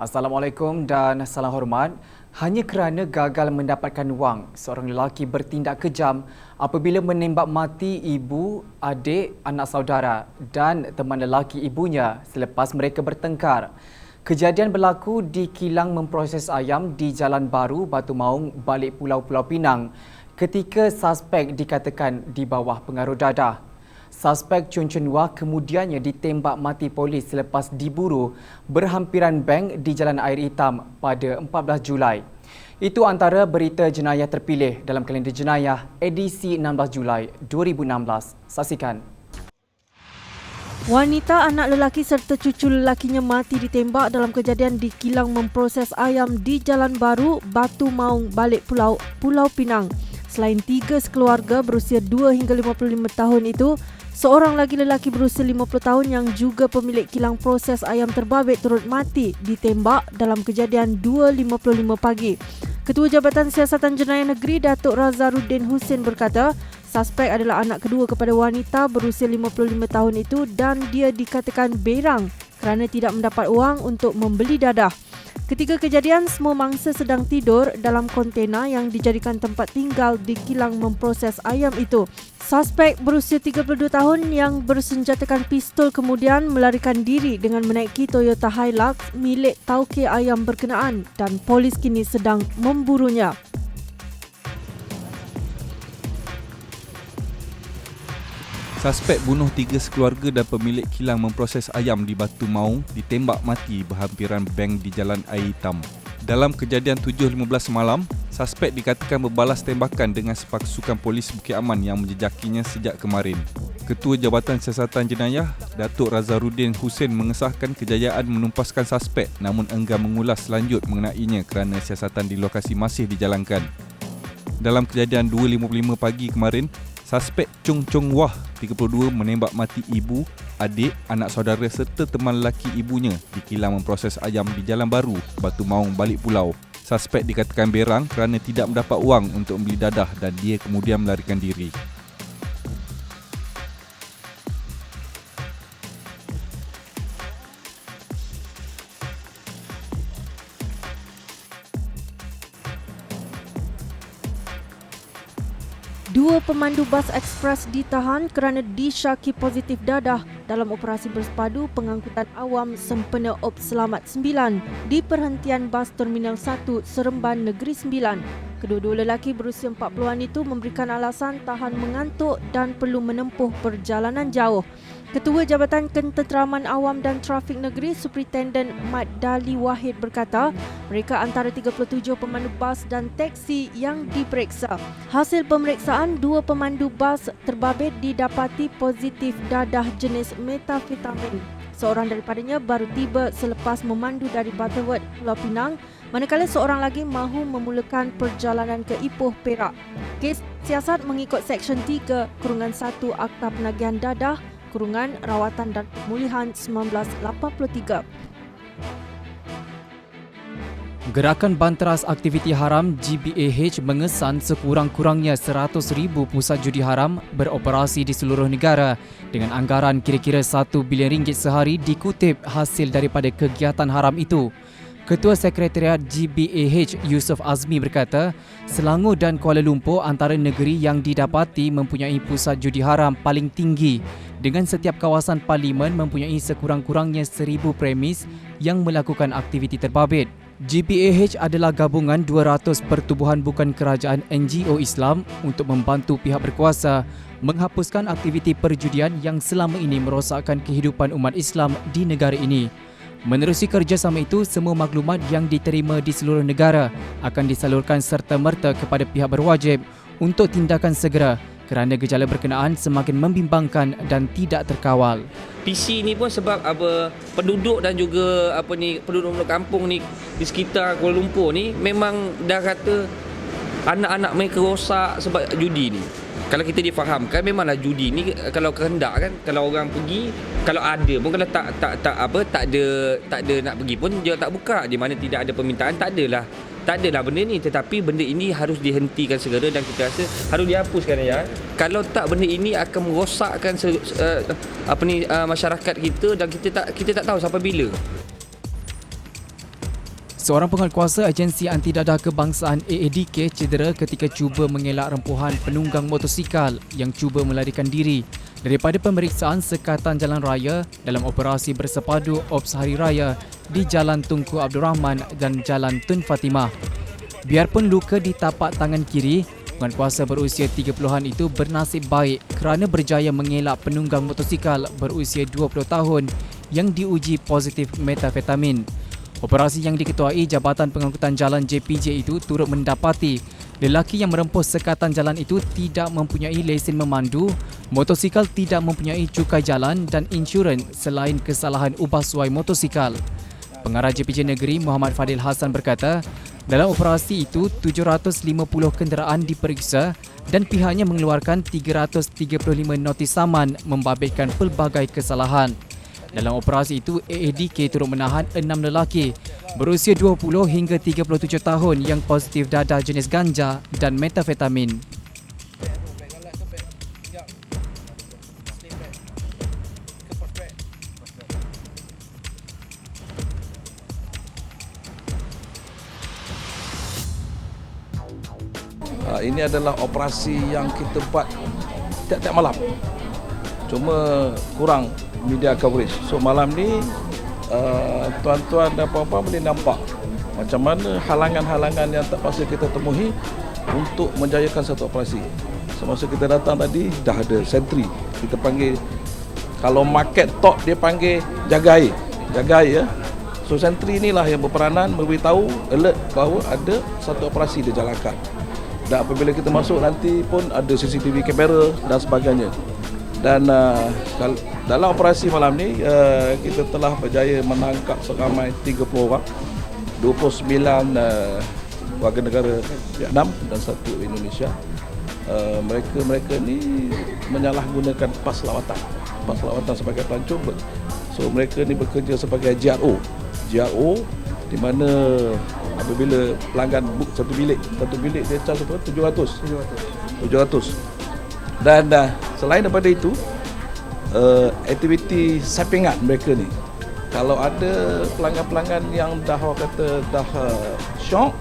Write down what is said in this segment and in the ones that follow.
Assalamualaikum dan salam hormat. Hanya kerana gagal mendapatkan wang, seorang lelaki bertindak kejam apabila menembak mati ibu, adik, anak saudara dan teman lelaki ibunya selepas mereka bertengkar. Kejadian berlaku di kilang memproses ayam di Jalan Baru, Batu Maung, balik Pulau Pinang ketika suspek dikatakan di bawah pengaruh dadah. Suspek Chun Chun Wah kemudiannya ditembak mati polis selepas diburu berhampiran bank di Jalan Air Hitam pada 14 Julai. Itu antara berita jenayah terpilih dalam kalender jenayah edisi 16 Julai 2016. Saksikan. Wanita, anak lelaki serta cucu lelakinya mati ditembak dalam kejadian di kilang memproses ayam di Jalan Baru, Batu Maung, balik Pulau Pinang. Selain 3 sekeluarga berusia 2 hingga 55 tahun itu, seorang lagi lelaki berusia 50 tahun yang juga pemilik kilang proses ayam terbabit turut mati ditembak dalam kejadian 2.55 pagi. Ketua Jabatan Siasatan Jenayah Negeri Datuk Razarudin Hussein berkata, suspek adalah anak kedua kepada wanita berusia 55 tahun itu dan dia dikatakan berang kerana tidak mendapat wang untuk membeli dadah. Ketika kejadian, semua mangsa sedang tidur dalam kontena yang dijadikan tempat tinggal di kilang memproses ayam itu. Suspek berusia 32 tahun yang bersenjatakan pistol kemudian melarikan diri dengan menaiki Toyota Hilux milik tauke ayam berkenaan dan polis kini sedang memburunya. Suspek bunuh 3 sekeluarga dan pemilik kilang memproses ayam di Batu Maung ditembak mati berhampiran bank di Jalan Air Hitam. Dalam kejadian 7.15 malam, suspek dikatakan berbalas tembakan dengan sepasukan polis Bukit Aman yang menjejakinya sejak kemarin. Ketua Jabatan Siasatan Jenayah, Datuk Razarudin Hussein mengesahkan kejayaan menumpaskan suspek namun enggan mengulas lanjut mengenainya kerana siasatan di lokasi masih dijalankan. Dalam kejadian 2.55 pagi kemarin, suspek Chun Chun Wah, 32, menembak mati ibu, adik, anak saudara serta teman lelaki ibunya di kilang memproses ayam di Jalan Baru, Batu Maung, balik pulau. Suspek dikatakan berang kerana tidak mendapat wang untuk membeli dadah dan dia kemudian melarikan diri. Dua pemandu bas ekspres ditahan kerana disyaki positif dadah dalam operasi bersepadu pengangkutan awam sempena Ops Selamat 9 di perhentian bas Terminal 1 Seremban Negeri Sembilan. Kedua-dua lelaki berusia 40-an itu memberikan alasan tahan mengantuk dan perlu menempuh perjalanan jauh. Ketua Jabatan Ketenteraman Awam dan Trafik Negeri Superintenden Mat Dali Wahid berkata, mereka antara 37 pemandu bas dan teksi yang diperiksa. Hasil pemeriksaan, 2 pemandu bas terbabit didapati positif dadah jenis metafetamin. Seorang daripadanya baru tiba selepas memandu dari Butterworth, Pulau Pinang, manakala seorang lagi mahu memulakan perjalanan ke Ipoh, Perak. Kes siasat mengikut Seksyen 3, Kurungan 1 Akta Penagihan Dadah, Kurungan Rawatan dan Pemulihan 1983. Gerakan Banteras Aktiviti Haram GBAH mengesan sekurang-kurangnya 100,000 pusat judi haram beroperasi di seluruh negara dengan anggaran kira-kira 1 bilion ringgit sehari dikutip hasil daripada kegiatan haram itu. Ketua Sekretariat GBAH Yusof Azmi berkata, Selangor dan Kuala Lumpur antara negeri yang didapati mempunyai pusat judi haram paling tinggi dengan setiap kawasan parlimen mempunyai sekurang-kurangnya 1,000 premis yang melakukan aktiviti terbabit. GBAH adalah gabungan 200 pertubuhan bukan kerajaan NGO Islam untuk membantu pihak berkuasa menghapuskan aktiviti perjudian yang selama ini merosakkan kehidupan umat Islam di negara ini. Menerusi kerjasama itu, semua maklumat yang diterima di seluruh negara akan disalurkan serta-merta kepada pihak berwajib untuk tindakan segera kerana gejala berkenaan semakin membimbangkan dan tidak terkawal. PC ni pun sebab penduduk dan juga penduduk kampung ni di sekitar Kuala Lumpur ni memang dah kata anak-anak mereka rosak sebab judi ni. Kalau kita difahamkan memanglah judi ni kalau kehendak kan, kalau orang pergi, kalau ada pun kalau tak ada nak pergi pun dia tak buka, di mana tidak ada permintaan tak adalah Tak adalah benda ni, tetapi benda ini harus dihentikan segera dan kita rasa harus dihapuskan ya. Kalau tak, benda ini akan merosakkan masyarakat kita dan kita tak tahu sampai bila. Seorang penguatkuasa agensi anti dadah kebangsaan AADK cedera ketika cuba mengelak rempuhan penunggang motosikal yang cuba melarikan diri daripada pemeriksaan sekatan jalan raya dalam operasi bersepadu Ops Hari Raya di Jalan Tunku Abdul Rahman dan Jalan Tun Fatimah. Biarpun luka di tapak tangan kiri, penguatkuasa berusia 30-an itu bernasib baik kerana berjaya mengelak penunggang motosikal berusia 20 tahun yang diuji positif metafetamin. Operasi yang diketuai Jabatan Pengangkutan Jalan JPJ itu turut mendapati lelaki yang merempuh sekatan jalan itu tidak mempunyai lesen memandu, motosikal tidak mempunyai cukai jalan dan insurans selain kesalahan ubah suai motosikal. Pengarah JPJ Negeri Muhammad Fadil Hassan berkata, dalam operasi itu 750 kenderaan diperiksa dan pihaknya mengeluarkan 335 notis saman membabitkan pelbagai kesalahan. Dalam operasi itu, AADK turut menahan 6 lelaki berusia 20 hingga 37 tahun yang positif dadah jenis ganja dan metafetamin. Ini adalah operasi yang kita buat tiap-tiap malam. Cuma kurang media coverage. So malam ni tuan-tuan dan puan-puan boleh nampak macam mana halangan-halangan yang terpaksa kita temui untuk menjayakan satu operasi. Semasa kita datang tadi dah ada sentri. Kita panggil, kalau market top dia panggil jaga air. Jaga air ya. So sentri inilah yang berperanan memberitahu alert bahawa ada satu operasi dijalankan. Dan apabila kita masuk nanti pun ada CCTV kamera dan sebagainya. Dan dalam operasi malam ni kita telah berjaya menangkap seramai 30 orang, 29 warga negara Vietnam dan 1 Indonesia. Mereka ni menyalahgunakan pas lawatan sebagai pelancong. So mereka ni bekerja sebagai GRO di mana apabila pelanggan book satu bilik dia charge berapa? 700. Dan selain daripada itu, aktiviti sampingan mereka ni, kalau ada pelanggan-pelanggan yang dah shock,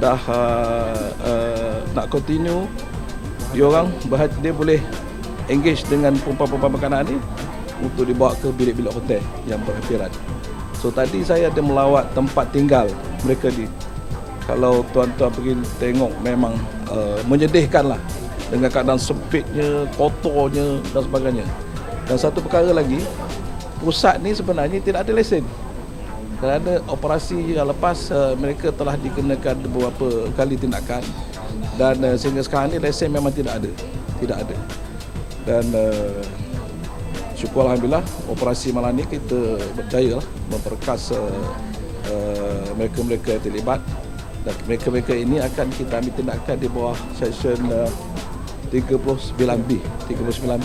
dah nak continue, dia boleh engage dengan perempuan-perempuan makanan ni untuk dibawa ke bilik-bilik hotel yang berhampiran. So tadi saya ada melawat tempat tinggal mereka ni. Kalau tuan-tuan pergi tengok, memang menyedihkan lah, dengan keadaan sempitnya, kotornya dan sebagainya. Dan satu perkara lagi, pusat ni sebenarnya tidak ada lesen. Kerana operasi yang lepas mereka telah dikenakan beberapa kali tindakan, dan sehingga sekarang ni lesen memang tidak ada. Dan syukur alhamdulillah operasi malam ni kita berjaya lah memperkas mereka-mereka yang terlibat, dan mereka-mereka ini akan kita ambil tindakan di bawah seksyen 39B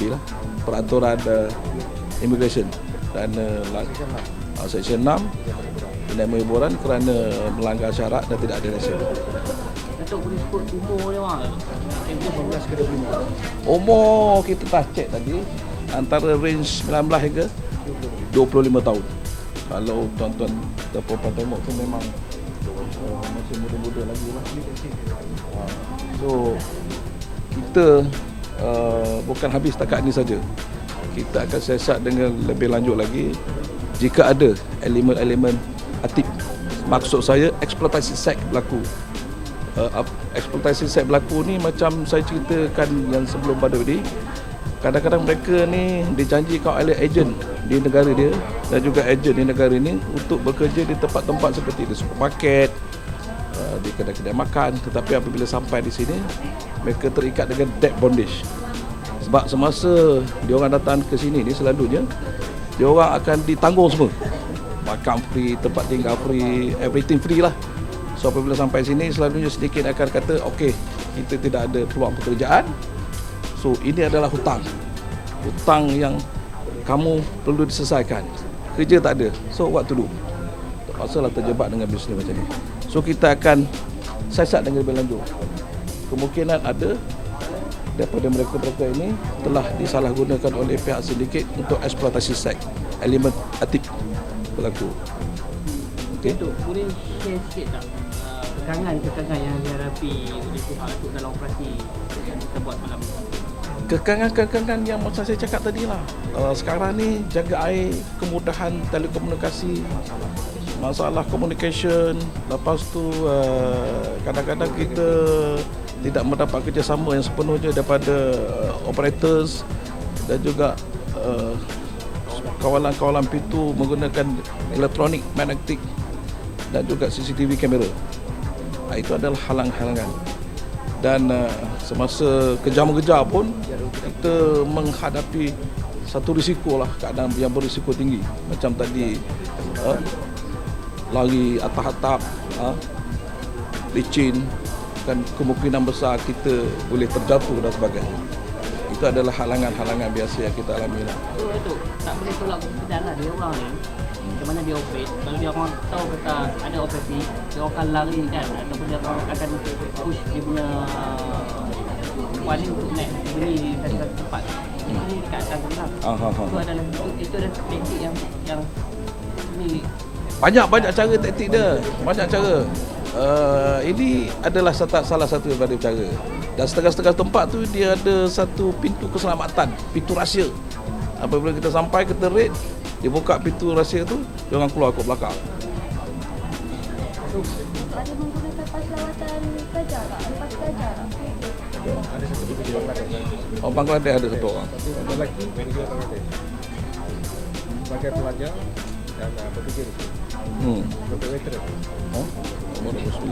lah, peraturan immigration, dan seksyen 6 tindakan hiburan kerana melanggar syarat dan tidak ada lesen. Datuk boleh sebut umur dia bang? 18 ke 25. Umur kita dah cek tadi antara range 19 hingga 25 tahun. Kalau tuan-tuan dan puan-puan tengok tu memang masih muda-muda lagi lah. So kita bukan habis setakat ni saja. Kita akan siasat dengan lebih lanjut lagi jika ada elemen-elemen aktif. Maksud saya eksploitasi seks berlaku. Eksploitasi seks berlaku ni macam saya ceritakan yang sebelum pada tadi. Kadang-kadang mereka ni dijanjikan oleh ejen di negara dia dan juga ejen di negara ini untuk bekerja di tempat-tempat seperti di supermarket, di kedai-kedai makan, tetapi apabila sampai di sini mereka terikat dengan debt bondage. Sebab semasa diorang datang ke sini ni selalunya diorang akan ditanggung semua. Makan free, tempat tinggal free, everything free lah. So apabila sampai sini selalunya sedikit akan kata okey, kita tidak ada peluang pekerjaan. So ini adalah hutang yang kamu perlu diselesaikan. Kerja tak ada, so what to do? Terpaksalah terjebak dengan bisnes macam ni. So kita akan siasat dengan lebih lanjut. Kemungkinan ada daripada mereka-mereka ini telah disalahgunakan oleh pihak sindiket untuk eksploitasi seks, elemen aktif berlaku. Okey. Datuk, boleh share sikit tak kekangan-kekangan yang dihadapi oleh pihak Datuk dalam operasi yang kita buat malam ni? Kekangan-kekangan yang macam saya cakap tadi lah. Sekarang ni jaga air, kemudahan telekomunikasi, masalah communication, lepas tu kadang-kadang kita tidak mendapat kerjasama yang sepenuhnya daripada operators dan juga kawalan-kawalan pintu menggunakan elektronik magnetik dan juga CCTV kamera. Itu adalah halang-halangan. Dan semasa kejar-mengejar pun kita menghadapi satu risiko lah, keadaan yang berisiko tinggi. Macam tadi lari atas atap, licin, dan kemungkinan besar kita boleh terjatuh dan sebagainya. Itu adalah halangan-halangan biasa yang kita alami lah. So Datuk, tak boleh tolak kemudian lah dia orang ni. Macam mana dia operate? Kalau dia orang tahu kata ada operasi, dia orang akan lari kan, ataupun dia orang akan push dia punya warning untuk naik beri di satu tempat. Ini dekat atas tu lah. Itu adalah teknik yang ni. Banyak cara taktik dia, banyak cara. Ini adalah salah satu daripada cara. Dan setengah-setengah tempat tu dia ada satu pintu keselamatan, pintu rahsia. Apabila kita sampai ke territ, dia buka pintu rahsia tu, dia orang keluar ke belakang. Ada menggunakan pas lawatan pelajar tak? Lepas pelajar tak? Ada satu pintu di Bangladesh. Oh, Bangladesh ada satu orang. Satu lelaki, manager Bangladesh. Sebagai pelajar dan pekerja di sini. Untuk veteran. Oh, umur 29.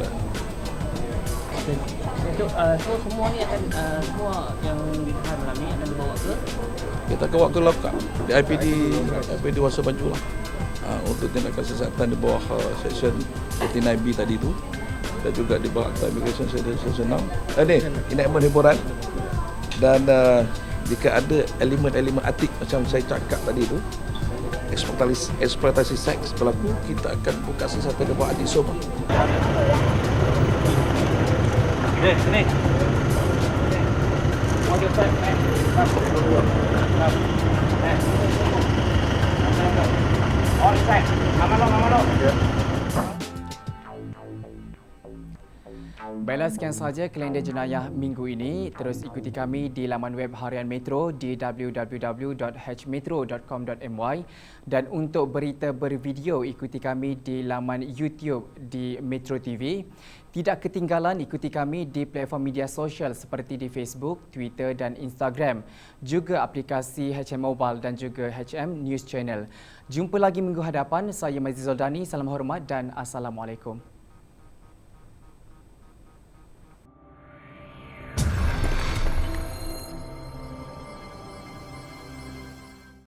Datuk, so semua ni akan semua yang ditahan malam ni akan dibawa ke? Kita bawa ke Lokak di IPD Wasa Banju lah. Untuk tindakan kesihatan di bawah Section 89B tadi tu, dan juga di bawah Akta Immigration Section 6. Ni enactment hiburan. Dan jika ada elemen-elemen aktif macam saya cakap tadi tu, eksploitasi seks berlaku, kita akan buka sesuatu di bawah Adisoma. Sini. Baiklah, sekian sahaja kalender jenayah minggu ini. Terus ikuti kami di laman web harian Metro di www.hmetro.com.my, dan untuk berita bervideo ikuti kami di laman YouTube di Metro TV. Tidak ketinggalan ikuti kami di platform media sosial seperti di Facebook, Twitter dan Instagram. Juga aplikasi HM Mobile dan juga HM News Channel. Jumpa lagi minggu hadapan. Saya Mazizul Dani. Salam hormat dan Assalamualaikum.